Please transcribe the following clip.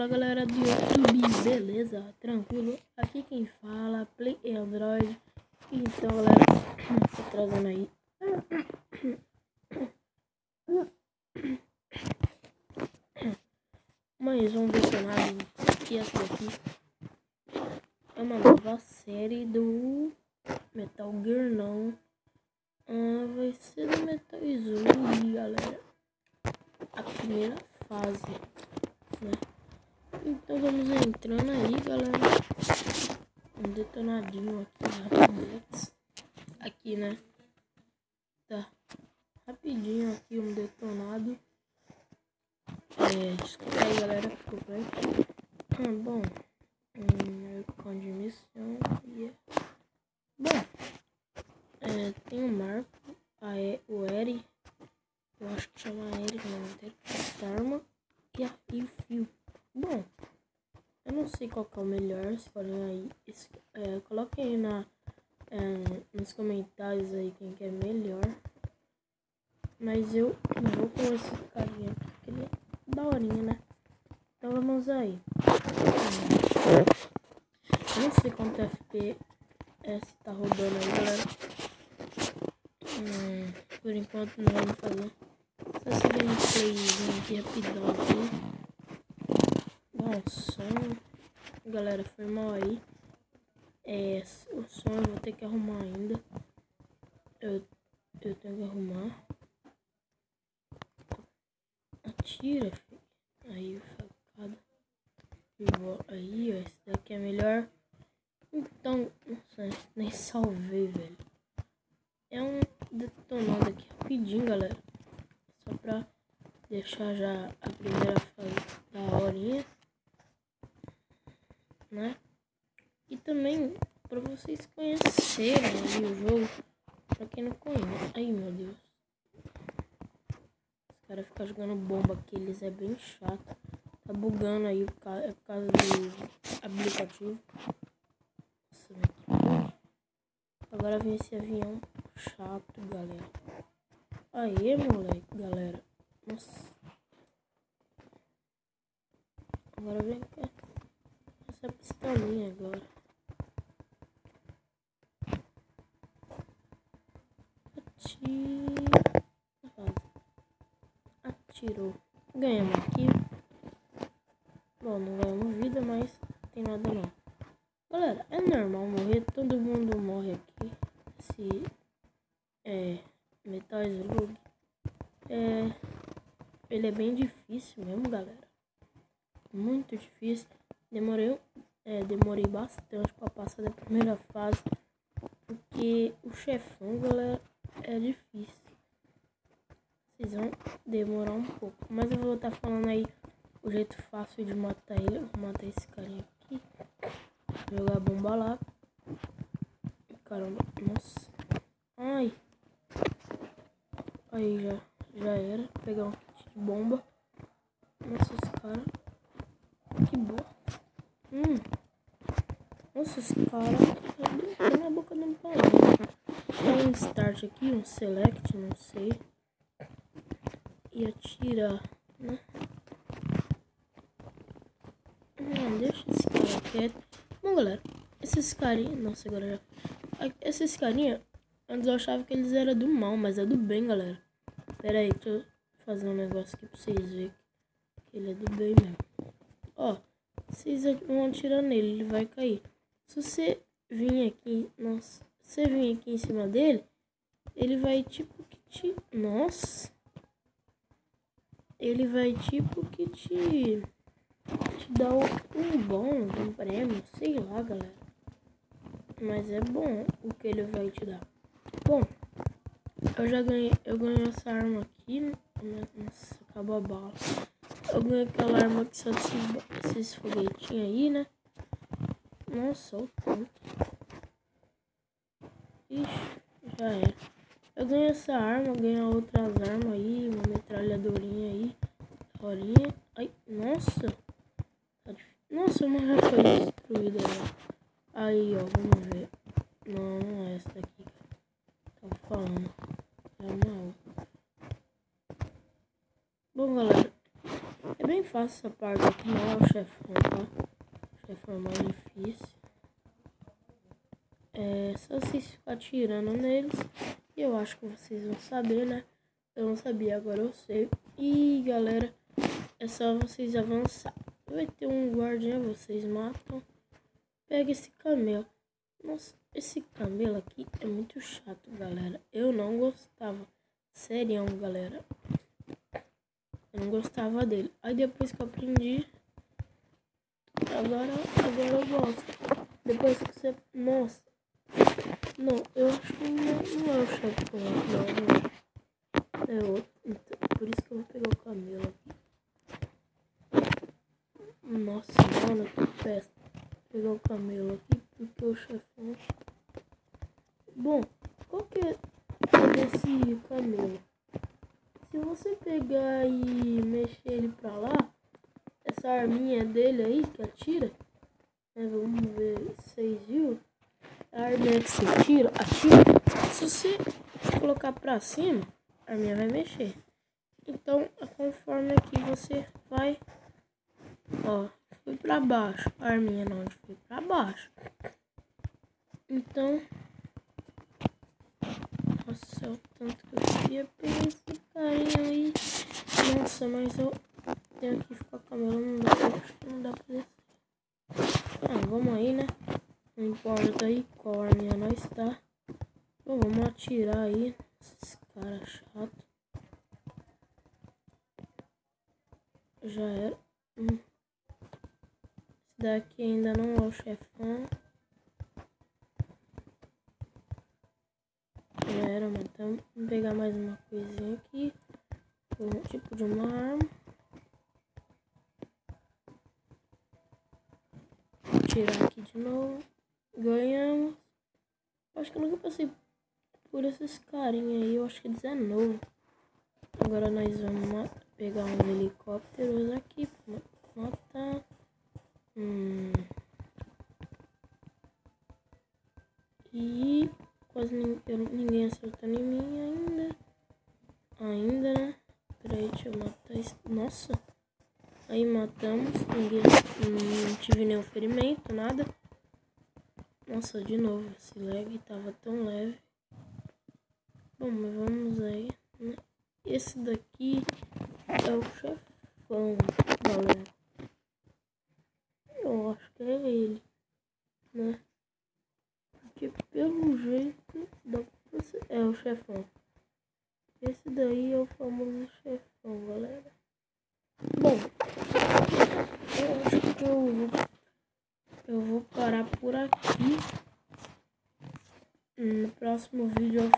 galera do YouTube, beleza? Tranquilo? Aqui quem fala, Play Android. Então galera, tô trazendo aí mais um detonado. E essa daqui é uma nova série do Metal Gear, não. Vai ser do Metal Slug, galera. A primeira fase, né? Então vamos entrando aí, galera. Um detonadinho aqui, né? Tá rapidinho aqui um detonado. Desculpa aí, galera. Desculpa aí. Bom, com de missão. Bom, tem o Marco, o Eri. Eu acho que chama Eri, não é? Starman e o Phil. Bom, eu não sei qual que é o melhor. Se forem aí, coloquem aí nos comentários aí quem que é melhor. Mas eu vou com esse carinha aqui, porque ele é daorinha, né? Então vamos aí. Eu não sei quanto FPS tá rodando aí, galera. Por enquanto não vamos fazer. Só esse gameplayzinho aqui rapidão aqui. Bom, som. Galera, foi mal aí. O som eu vou ter que arrumar ainda. Eu tenho que arrumar. Atira, filho. Aí, facada. Aí, ó. Esse daqui é melhor. Então, nossa, nem salvei, velho. É um detonado aqui rapidinho, galera. Só pra deixar já a primeira fase da horinha, né? E também pra vocês conhecerem aí o jogo. Pra quem não conhece. Ai, meu Deus. Os caras ficam jogando bomba aqui. Eles é bem chato. Tá bugando aí por causa do aplicativo. Nossa, velho. Agora vem esse avião chato, galera. Aê, moleque, galera. Nossa. Agora vem cá. Essa pistolinha agora. Atirou. Ganhamos aqui. Bom, não ganhamos vida, mas não tem nada não. Galera, é normal morrer. Todo mundo morre aqui. Esse Metal Slug. Ele é bem difícil mesmo, galera. Muito difícil. Demorei bastante para passar da primeira fase. Porque o chefão, galera, é difícil. Vocês vão demorar um pouco. Mas eu vou estar falando aí o jeito fácil de matar ele. Eu vou matar esse carinha aqui. Jogar a bomba lá. Caramba, nossa. Ai. Aí já era. Vou pegar um kit de bomba. Nossa, esse cara. Que boa. Nossa, esse cara. Tem na boca do pau. Dá um start aqui, um select, não sei. E atirar, né? Deixa esse cara quieto. Bom, galera, esses carinha. Nossa, galera. Esses carinha, antes eu achava que eles eram do mal, mas é do bem, galera. Pera aí, deixa eu fazer um negócio aqui pra vocês verem que ele é do bem mesmo. Ó, vocês vão atirar nele, ele vai cair. Se você vir aqui, nossa, se você vir aqui em cima dele, ele vai tipo que te... Nossa. Ele vai tipo que te dá um bônus, um prêmio, sei lá, galera. Mas é bom o que ele vai te dar. Bom, eu ganhei essa arma aqui. Nossa, acabou a bala. Eu ganhei aquela arma que só esses foguetinhos aí, né? Nossa, o tanto. Ixi, já era. Eu ganhei essa arma, ganhei outras armas aí, uma metralhadorinha aí, horinha. Ai, nossa. Nossa, uma já foi destruída. Aí, ó, vamos ver. Não, não é essa daqui. Tava falando. É uma outra. Bom, galera, é bem nem faço essa parte aqui, não é o chefão, tá? O chefão é mais difícil. É só vocês ficar atirando neles. E eu acho que vocês vão saber, né? Eu não sabia, agora eu sei. E galera, é só vocês avançar. Vai ter um guardinha, vocês matam. Pega esse camelo. Nossa, esse camelo aqui é muito chato, galera. Eu não gostava. Sério, galera. Eu não gostava dele. Aí depois que eu aprendi, agora eu gosto. Depois que você... Nossa. Não, eu acho que não é o chefão, não. É outro. Então, por isso que eu vou pegar o camelo aqui. Nossa, mano, que péssimo. Vou pegar o camelo aqui, porque o chefão... Bom, qual que é desse camelo? Se você pegar e mexer ele pra lá, essa arminha dele aí que atira, né, vamos ver se vocês viram, a arminha que você atira, se você colocar pra cima, a arminha vai mexer. Então, conforme aqui você vai, ó, foi pra baixo, a arminha não foi pra baixo. Então, nossa, o tanto que eu queria pegar esse carinha aí. Nossa, mas eu tenho que ficar com a câmera, não dá pra descer. Ah, vamos aí, né? Não importa aí qual arminha nós tá. Então, vamos atirar aí esses caras chatos. Já era. Esse daqui ainda não é o chefão. Já era, matamos. Vamos pegar mais uma coisinha aqui. Um tipo de uma arma. Vou tirar aqui de novo. Ganhamos. Acho que eu nunca passei por esses carinha aí. Eu acho que eles é novo. Agora nós vamos pegar uns helicópteros aqui pra matar. E quase ninguém acertou em mim ainda, né? Peraí, deixa eu matar isso. Nossa! Aí matamos, não tive nenhum ferimento, nada. Nossa, de novo, esse lag tava tão leve. Bom, mas vamos aí, né? Esse daqui é o chefão, galera. Eu acho que é ele, né? Porque pelo jeito é o chefão. Esse daí é o famoso chefão, galera. Bom, eu acho que eu vou parar por aqui. No próximo vídeo eu